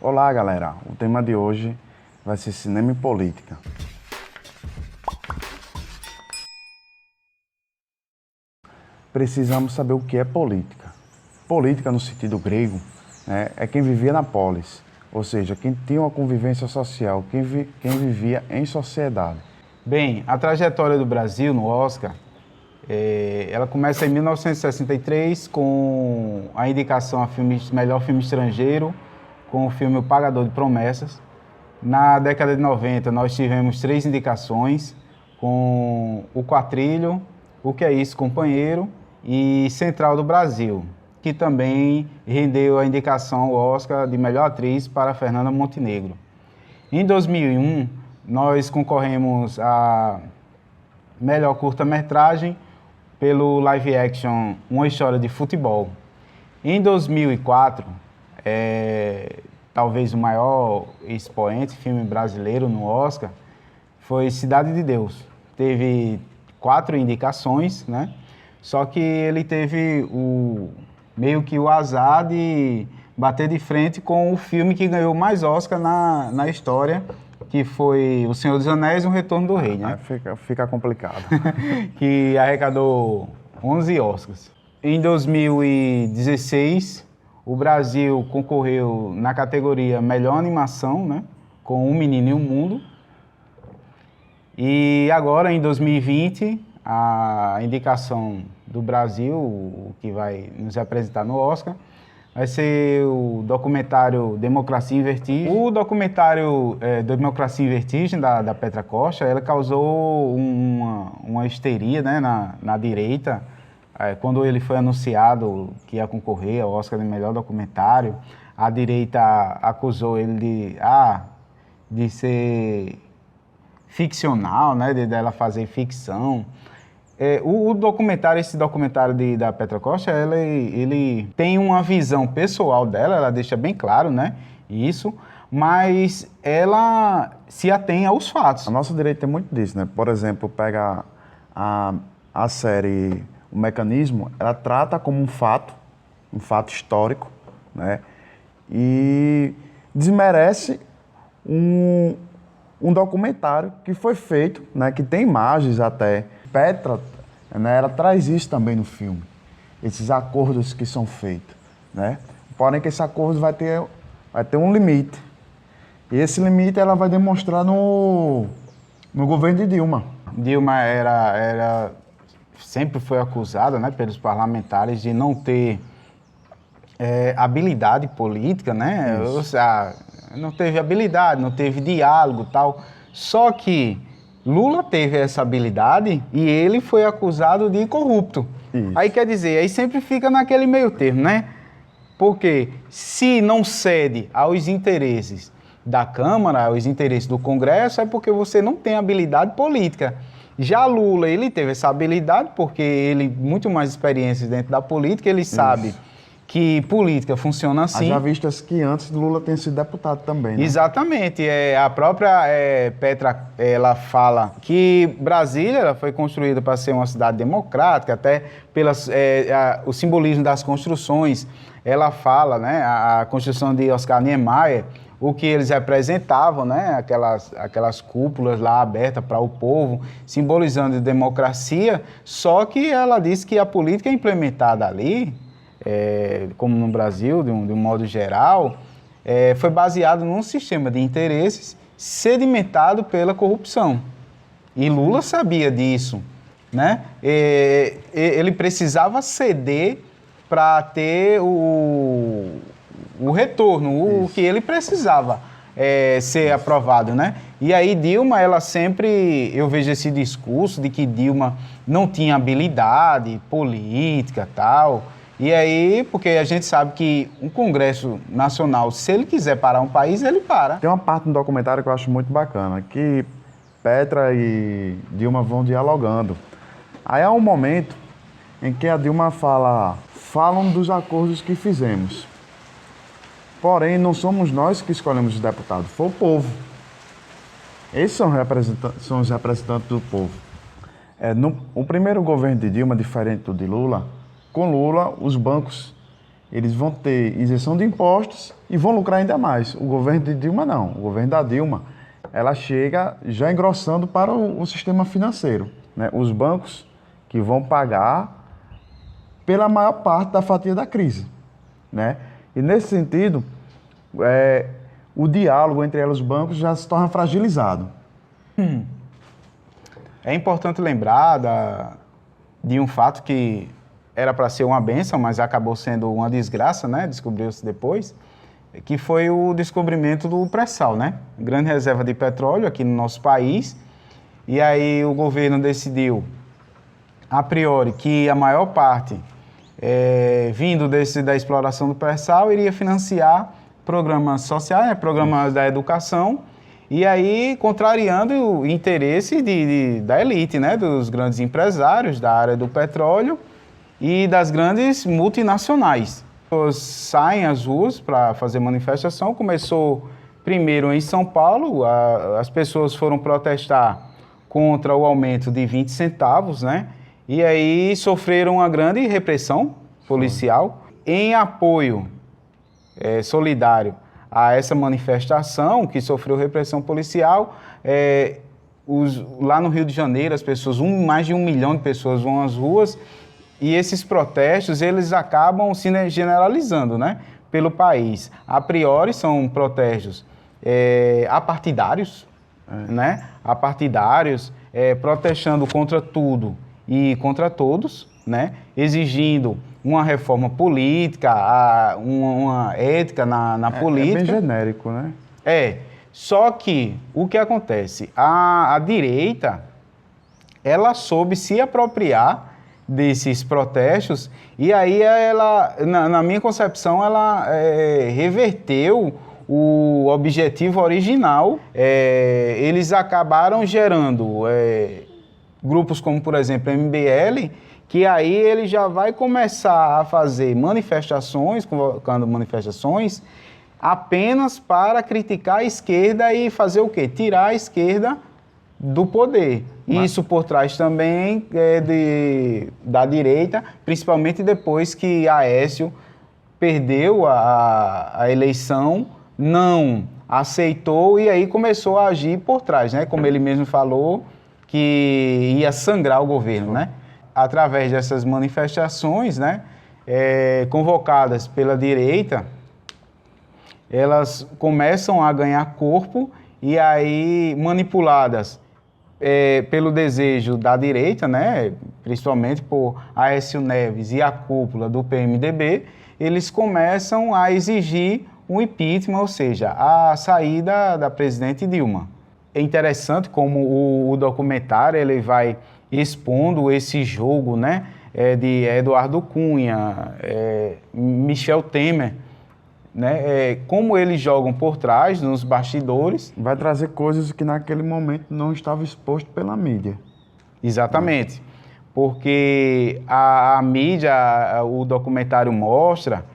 Olá, galera. O tema de hoje vai ser cinema e política. Precisamos saber o que é política. Política, no sentido grego, é quem vivia na polis, ou seja, quem tinha uma convivência social, quem vivia em sociedade. Bem, a trajetória do Brasil no Oscar, ela começa em 1963 com a indicação a melhor filme estrangeiro, com o filme O Pagador de Promessas. Na década de 90 nós tivemos 3 indicações, com O Quatrilho, O Que É Isso, Companheiro e Central do Brasil, que também rendeu a indicação ao Oscar de melhor atriz para Fernanda Montenegro. Em 2001, nós concorremos a melhor curta-metragem pelo live action Uma História de Futebol. Em 2004, talvez o maior expoente filme brasileiro no Oscar foi Cidade de Deus. Teve 4 indicações, né? Só que ele teve meio que o azar de bater de frente com o filme que ganhou mais Oscar na história, que foi O Senhor dos Anéis e O Retorno do Rei, né? Fica complicado. Que arrecadou 11 Oscars. Em 2016, o Brasil concorreu na categoria Melhor Animação, né? Com Um Menino e um Mundo. E agora, em 2020, a indicação do Brasil, o que vai nos apresentar no Oscar, vai ser o documentário Democracia em Vertigem. O documentário Democracia em Vertigem, da Petra Costa, ela causou uma histeria, né, na direita. Quando ele foi anunciado que ia concorrer ao Oscar de melhor documentário, a direita acusou ele de ser ficcional, né, dela fazer ficção. Esse documentário da Petra Costa, ele tem uma visão pessoal dela, ela deixa bem claro, né, isso, mas ela se atém aos fatos. A nossa direita tem muito disso, né? Por exemplo, pega a série O Mecanismo, ela trata como um fato histórico, né, e desmerece um documentário que foi feito, né, que tem imagens até. Petra, né, ela traz isso também no filme, esses acordos que são feitos, né? Porém que esse acordo vai ter um limite. E esse limite ela vai demonstrar no governo de Dilma. Dilma sempre foi acusada, né, pelos parlamentares de não ter habilidade política, né? Ou seja, não teve habilidade, não teve diálogo e tal. Só que Lula teve essa habilidade e ele foi acusado de corrupto. Isso. Aí quer dizer, aí sempre fica naquele meio termo, né? Porque se não cede aos interesses da Câmara, aos interesses do Congresso, é porque você não tem habilidade política. Já Lula, ele teve essa habilidade porque ele, muito mais experiência dentro da política, ele sabe que política funciona assim. Já vistas que antes Lula tenha sido deputado também, né? Exatamente. A própria Petra, ela fala que Brasília ela foi construída para ser uma cidade democrática, até o simbolismo das construções. Ela fala, né, a construção de Oscar Niemeyer, o que eles representavam, né, aquelas cúpulas lá abertas para o povo, simbolizando a democracia, só que ela disse que a política implementada ali, como no Brasil, de um modo geral, foi baseado num sistema de interesses sedimentado pela corrupção. E Lula sabia disso, né? Ele precisava ceder para ter o retorno, o que ele precisava ser aprovado, né? E aí Dilma, ela sempre, eu vejo esse discurso de que Dilma não tinha habilidade política e tal. E aí, porque a gente sabe que um Congresso Nacional, se ele quiser parar um país, ele para. Tem uma parte no documentário que eu acho muito bacana, que Petra e Dilma vão dialogando. Aí há um momento em que a Dilma falam dos acordos que fizemos. Porém, não somos nós que escolhemos os deputados, foi o povo. Esses são os representantes do povo. O primeiro governo de Dilma, diferente do de Lula, com Lula, os bancos eles vão ter isenção de impostos e vão lucrar ainda mais. O governo de Dilma não. O governo da Dilma, ela chega já engrossando para o sistema financeiro, né? Os bancos que vão pagar pela maior parte da fatia da crise, né? E nesse sentido, o diálogo entre elas e os bancos já se torna fragilizado. É importante lembrar de um fato que era para ser uma bênção, mas acabou sendo uma desgraça, né? Descobriu-se depois, que foi o descobrimento do pré-sal, né? Grande reserva de petróleo aqui no nosso país. E aí o governo decidiu, a priori, que a maior parte, vindo da exploração do pré-sal, iria financiar programas sociais, né? Programas da educação, e aí contrariando o interesse da elite, né? Dos grandes empresários da área do petróleo e das grandes multinacionais. As pessoas saem às ruas para fazer manifestação. Começou primeiro em São Paulo, as pessoas foram protestar contra o aumento de 20 centavos, né? E aí sofreram uma grande repressão policial. Em apoio solidário a essa manifestação que sofreu repressão policial, lá no Rio de Janeiro, as pessoas, mais de 1 milhão de pessoas vão às ruas. E esses protestos, eles acabam se generalizando, né, pelo país. A priori, são protestos apartidários, né, apartidários, protestando contra tudo e contra todos, né, exigindo uma reforma política, uma ética na política. É bem genérico, né? Só que o que acontece? A direita, ela soube se apropriar desses protestos, e aí ela, na minha concepção, ela reverteu o objetivo original. Eles acabaram gerando grupos como, por exemplo, o MBL, que aí ele já vai começar a fazer manifestações, convocando manifestações, apenas para criticar a esquerda e fazer o quê? Tirar a esquerda do poder. Isso por trás também da direita, principalmente depois que Aécio perdeu a eleição, não aceitou e aí começou a agir por trás, né? Como ele mesmo falou, que ia sangrar o governo, né? Através dessas manifestações, né, convocadas pela direita, elas começam a ganhar corpo e aí manipuladas pelo desejo da direita, né, principalmente por Aécio Neves e a cúpula do PMDB, eles começam a exigir um impeachment, ou seja, a saída da presidente Dilma. É interessante como o documentário ele vai expondo esse jogo, né, de Eduardo Cunha, Michel Temer, né, como eles jogam por trás, nos bastidores. Vai trazer coisas que naquele momento não estava exposto pela mídia. Exatamente, porque a mídia, o documentário mostra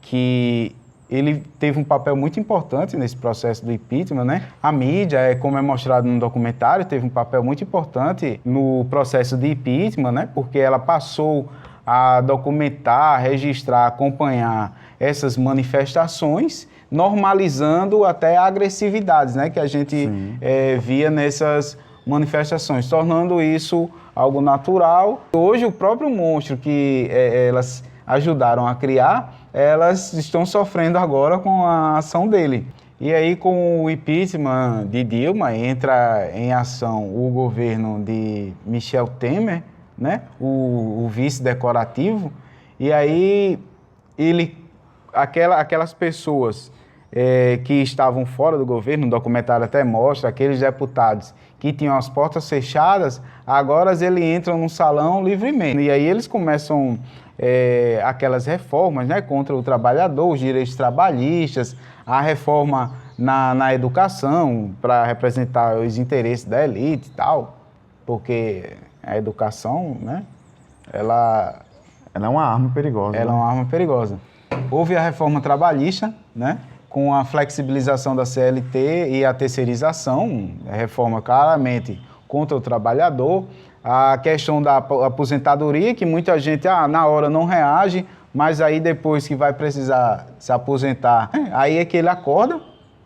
que ele teve um papel muito importante nesse processo do impeachment, né? A mídia, como é mostrado no documentário, teve um papel muito importante no processo de impeachment, né? Porque ela passou a documentar, registrar, acompanhar essas manifestações, normalizando até agressividades, né? Que a gente via nessas manifestações, tornando isso algo natural. Hoje, o próprio monstro que elas ajudaram a criar, elas estão sofrendo agora com a ação dele. E aí, com o impeachment de Dilma, entra em ação o governo de Michel Temer, né? O vice decorativo, e aí aquelas pessoas que estavam fora do governo, o documentário até mostra, aqueles deputados que tinham as portas fechadas, agora eles entram no salão livremente. E aí eles começam aquelas reformas, né, contra o trabalhador, os direitos trabalhistas, a reforma na educação para representar os interesses da elite e tal, porque a educação, né, ela é uma arma perigosa. Ela é uma arma perigosa. Houve a reforma trabalhista, né, com a flexibilização da CLT e a terceirização, a reforma claramente contra o trabalhador. A questão da aposentadoria, que muita gente na hora não reage, mas aí depois que vai precisar se aposentar, aí é que ele acorda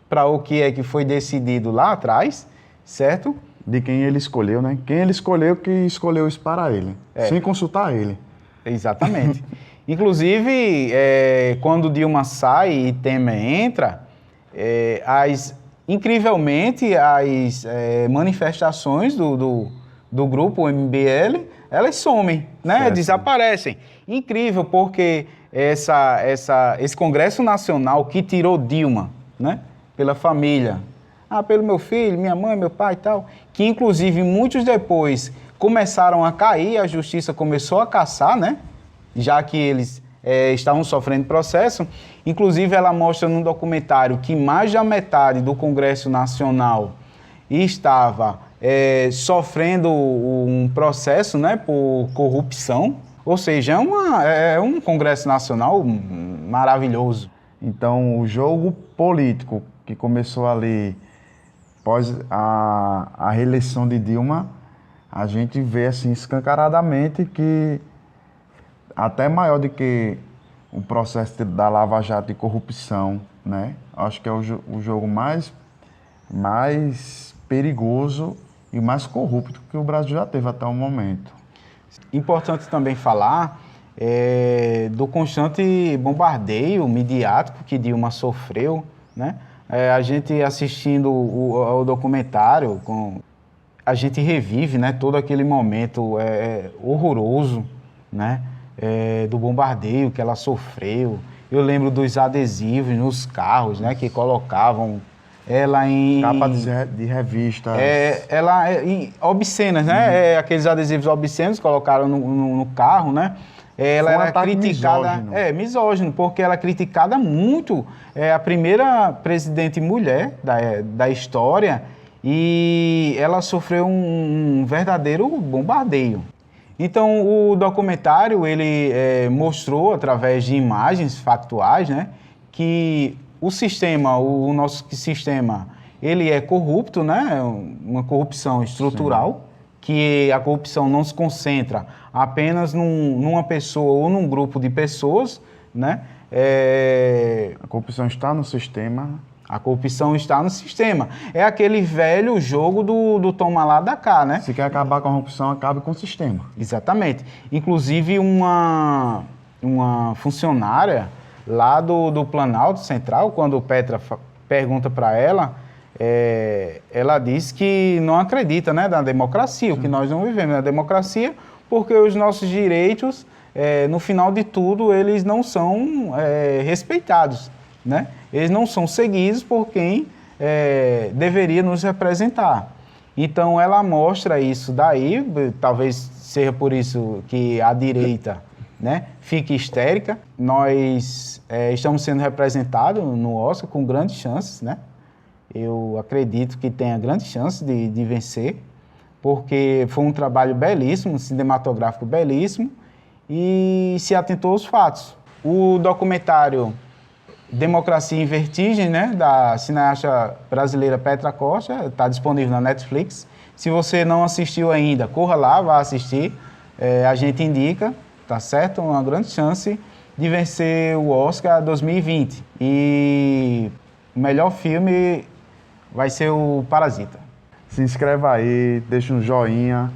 para o que é que foi decidido lá atrás, certo? De quem ele escolheu, né? Quem ele escolheu que escolheu isso para ele, sem consultar ele. Exatamente. Inclusive, quando Dilma sai e Temer entra, incrivelmente, as manifestações do grupo MBL, elas somem, né? Certo. Desaparecem. Incrível, porque esse Congresso Nacional que tirou Dilma, né? Pela família, pelo meu filho, minha mãe, meu pai e tal, que inclusive muitos depois começaram a cair, a justiça começou a caçar, né? Já que eles estavam sofrendo processo. Inclusive, ela mostra num documentário que mais da metade do Congresso Nacional estava sofrendo um processo, né, por corrupção. Ou seja, é um Congresso Nacional maravilhoso. Então, o jogo político que começou ali após a reeleição de Dilma, a gente vê assim escancaradamente que até maior do que o processo da Lava Jato de corrupção, né? Acho que é o jogo mais perigoso e mais corrupto que o Brasil já teve até o momento. Importante também falar do constante bombardeio midiático que Dilma sofreu, né? A gente assistindo ao documentário, a gente revive, né, todo aquele momento horroroso, né? Do bombardeio que ela sofreu. Eu lembro dos adesivos nos carros, né, que colocavam ela em... Capa de revista. Obscenas, né? Aqueles adesivos obscenos colocaram no carro, né? Ela era criticada... misógino, porque ela é criticada muito. É a primeira presidente mulher da história e ela sofreu um verdadeiro bombardeio. Então, o documentário, ele mostrou, através de imagens factuais, né, que o nosso sistema, ele é corrupto, né, uma corrupção estrutural. Sim. Que a corrupção não se concentra apenas numa pessoa ou num grupo de pessoas, né. A corrupção está no sistema. A corrupção está no sistema. É aquele velho jogo do toma lá, dá cá, né? Se quer acabar com a corrupção, acabe com o sistema. Exatamente. Inclusive, uma funcionária lá do Planalto Central, quando o Petra pergunta para ela, ela diz que não acredita, né, na democracia, o que nós não vivemos na democracia, porque os nossos direitos, no final de tudo, eles não são respeitados, né? Eles não são seguidos por quem deveria nos representar. Então, ela mostra isso daí, talvez seja por isso que a direita, né, fique histérica. Nós estamos sendo representados no Oscar com grandes chances, né? Eu acredito que tenha grandes chances de vencer, porque foi um trabalho belíssimo, cinematográfico belíssimo, e se atentou aos fatos. O documentário Democracia em Vertigem, né, da cineasta brasileira Petra Costa, está disponível na Netflix. Se você não assistiu ainda, corra lá, vá assistir. A gente indica, tá certo? Uma grande chance de vencer o Oscar 2020. E o melhor filme vai ser o Parasita. Se inscreva aí, deixa um joinha,